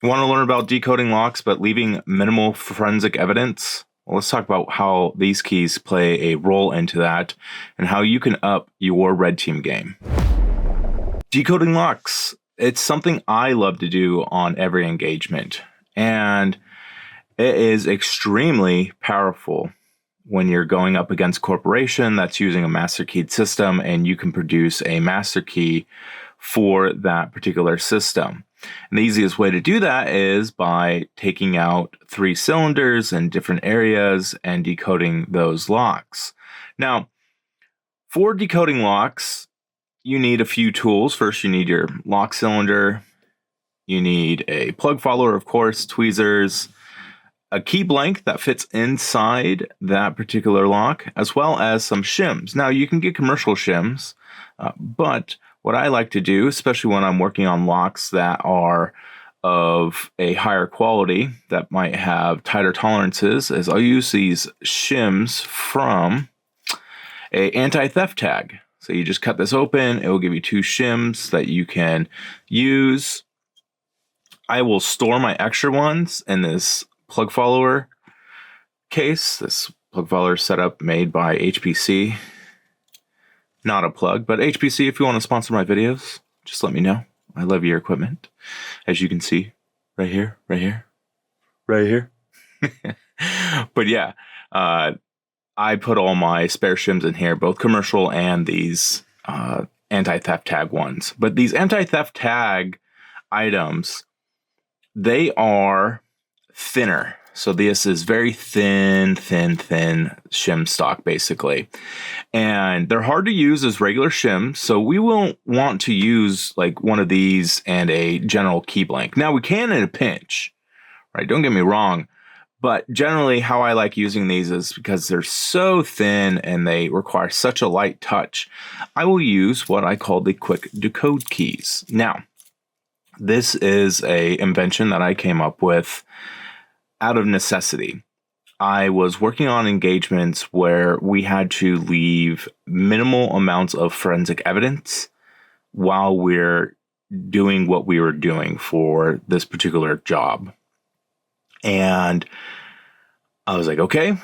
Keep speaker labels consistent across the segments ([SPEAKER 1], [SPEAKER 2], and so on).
[SPEAKER 1] Want to learn about decoding locks but leaving minimal forensic evidence? Well, let's talk about how these keys play a role into that and how you can up your red team game. Decoding locks. It's something I love to do on every engagement, and it is extremely powerful when you're going up against a corporation that's using a master keyed system, and you can produce a master key for that particular system. And the easiest way to do that is by taking out 3 cylinders in different areas and decoding those locks. Now, for decoding locks, you need a few tools. First, you need your lock cylinder. You need a plug follower, of course, tweezers, a key blank that fits inside that particular lock, as well as some shims. Now, you can get commercial shims, but what I like to do, especially when I'm working on locks that are of a higher quality, that might have tighter tolerances, is I'll use these shims from an anti-theft tag. So you just cut this open, it will give you 2 shims that you can use. I will store my extra ones in this plug follower case. This plug follower setup made by HPC. Not a plug, but HPC, if you want to sponsor my videos, just let me know. I love your equipment. As you can see, right here. But yeah, I put all my spare shims in here, both commercial and these anti-theft tag ones. But these anti-theft tag items, they are thinner. So this is very thin shim stock, basically. And they're hard to use as regular shims, so we won't want to use like one of these and a general key blank. Now, we can in a pinch, right? Don't get me wrong. But generally, how I like using these is because they're so thin and they require such a light touch. I will use what I call the quick decode keys. Now, this is an invention that I came up with out of necessity. I was working on engagements where we had to leave minimal amounts of forensic evidence while we're doing what we were doing for this particular job. And I was like, okay,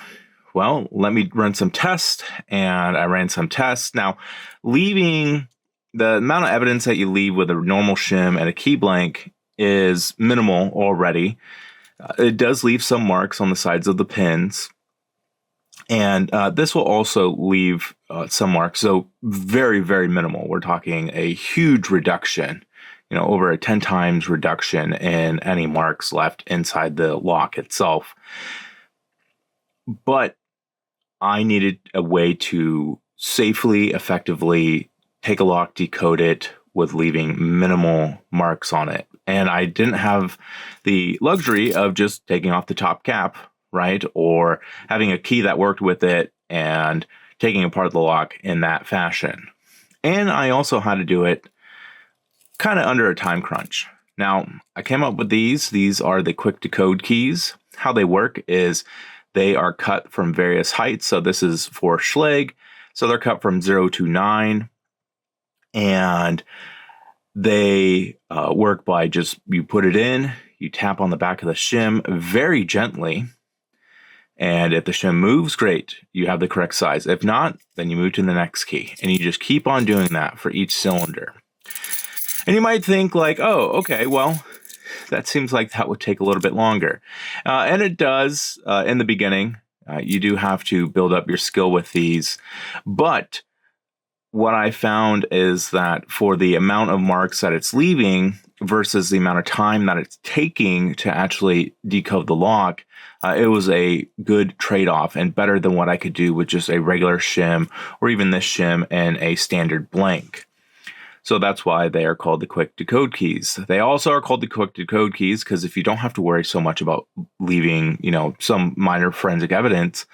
[SPEAKER 1] well, let me run some tests. And I ran some tests. Now, leaving the amount of evidence that you leave with a normal shim and a key blank is minimal already. It does leave some marks on the sides of the pins. And this will also leave some marks. So very, very minimal. We're talking a huge reduction, over a 10 times reduction in any marks left inside the lock itself. But I needed a way to safely, effectively take a lock, decode it with leaving minimal marks on it. And I didn't have the luxury of just taking off the top cap, right? Or having a key that worked with it and taking apart the lock in that fashion. And I also had to do it kind of under a time crunch. Now, I came up with these. These are the quick decode keys. How they work is they are cut from various heights. So this is for Schleg. So they're cut from 0 to 9. And they work by just, you put it in, you tap on the back of the shim very gently. And if the shim moves, great, you have the correct size. If not, then you move to the next key. And you just keep on doing that for each cylinder. And you might think like, oh, okay, well, that seems like that would take a little bit longer. And it does in the beginning. You do have to build up your skill with these. But what I found is that for the amount of marks that it's leaving versus the amount of time that it's taking to actually decode the lock, it was a good trade-off and better than what I could do with just a regular shim or even this shim and a standard blank. So that's why they are called the quick decode keys. They also are called the quick decode keys because if you don't have to worry so much about leaving, some minor forensic evidence,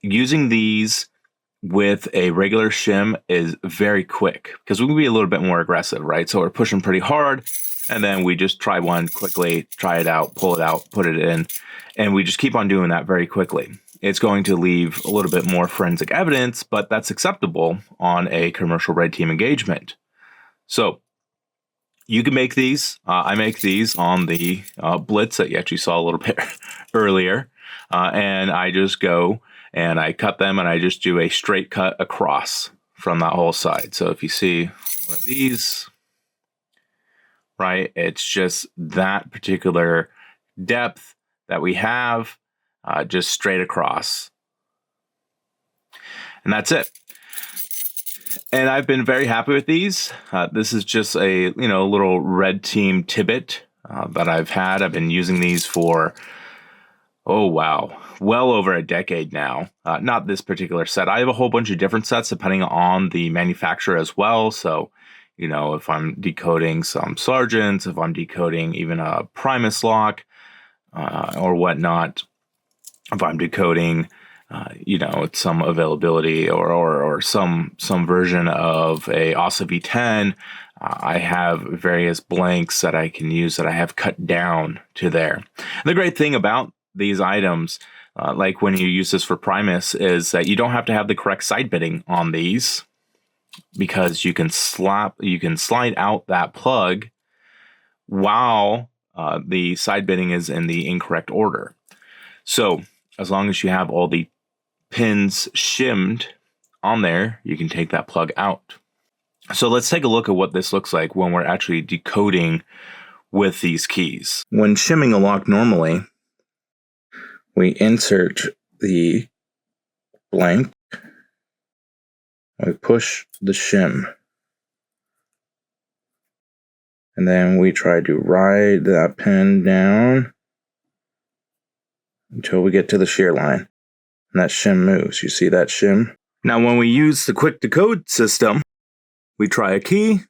[SPEAKER 1] using these with a regular shim is very quick because we can be a little bit more aggressive, right? So we're pushing pretty hard and then we just try one quickly, try it out, pull it out, put it in, and we just keep on doing that very quickly. It's going to leave a little bit more forensic evidence, but that's acceptable on a commercial red team engagement. So You can make these. I make these on the Blitz that you actually saw a little bit earlier. And I just go and I cut them and I just do a straight cut across from that whole side. So if you see one of these, right, it's just that particular depth that we have, just straight across. And that's it. And I've been very happy with these. This is just a little red team tidbit that I've had. I've been using these for, oh wow, well over a decade now. Not this particular set. I have a whole bunch of different sets depending on the manufacturer as well. So, if I'm decoding some sergeants, if I'm decoding even a Primus lock or whatnot, if I'm decoding some availability or some version of a ASA V10. I have various blanks that I can use that I have cut down to there. And the great thing about these items, like when you use this for Primus, is that you don't have to have the correct side bitting on these, because you can slide out that plug while the side bitting is in the incorrect order. So as long as you have all the pins shimmed on there, you can take that plug out. So let's take a look at what this looks like when we're actually decoding with these keys. When shimming a lock normally, we insert the blank, we push the shim, and then we try to ride that pin down until we get to the shear line. And that shim moves. You see that shim? Now, when we use the quick decode system, we try a key,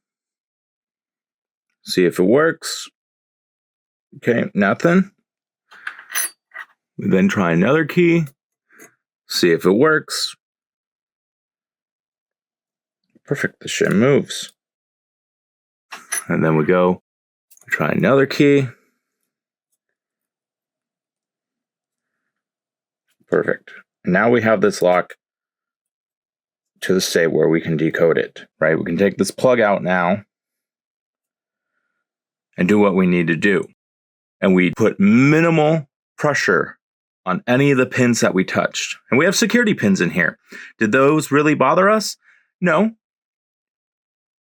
[SPEAKER 1] see if it works. Okay, nothing. We then try another key, see if it works. Perfect, the shim moves. And then we try another key. Perfect. Now we have this lock to the state where we can decode it, right? We can take this plug out now and do what we need to do. And we put minimal pressure on any of the pins that we touched. And we have security pins in here. Did those really bother us? No.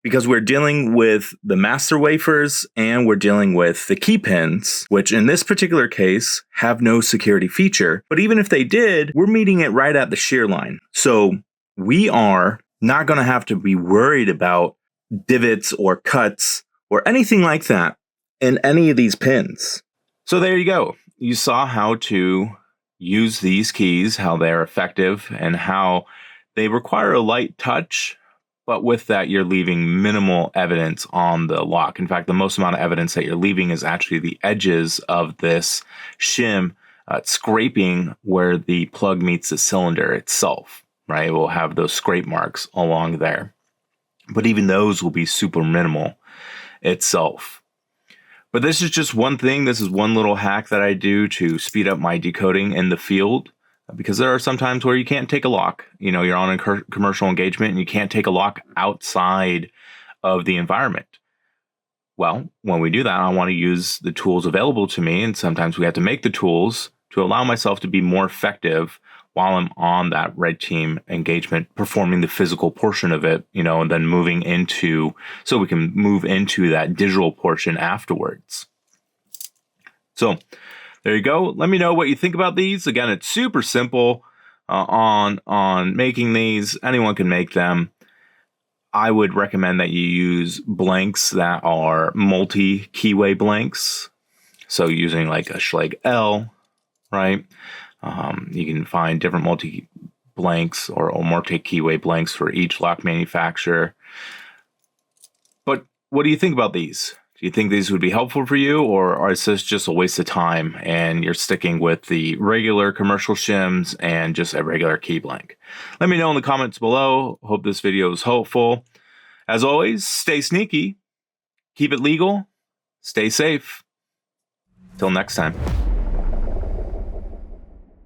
[SPEAKER 1] Because we're dealing with the master wafers and we're dealing with the key pins, which in this particular case have no security feature. But even if they did, we're meeting it right at the shear line. So we are not going to have to be worried about divots or cuts or anything like that in any of these pins. So there you go. You saw how to use these keys, how they're effective, and how they require a light touch. But with that, you're leaving minimal evidence on the lock. In fact, the most amount of evidence that you're leaving is actually the edges of this shim scraping where the plug meets the cylinder itself, right? It will have those scrape marks along there. But even those will be super minimal itself. But this is just one thing. This is one little hack that I do to speed up my decoding in the field. Because there are some times where you can't take a lock. You're on a commercial engagement and you can't take a lock outside of the environment. Well, when we do that, I want to use the tools available to me. And sometimes we have to make the tools to allow myself to be more effective while I'm on that red team engagement, performing the physical portion of it, and then so we can move into that digital portion afterwards. So there you go. Let me know what you think about these. Again, it's super simple on making these. Anyone can make them. I would recommend that you use blanks that are multi-keyway blanks. So using like a Schlage L, right? You can find different multi-blanks or multi-keyway blanks for each lock manufacturer. But what do you think about these? Do you think these would be helpful for you, or is this just a waste of time and you're sticking with the regular commercial shims and just a regular key blank? Let me know in the comments below. Hope this video was helpful. As always, stay sneaky, keep it legal, stay safe. Till next time.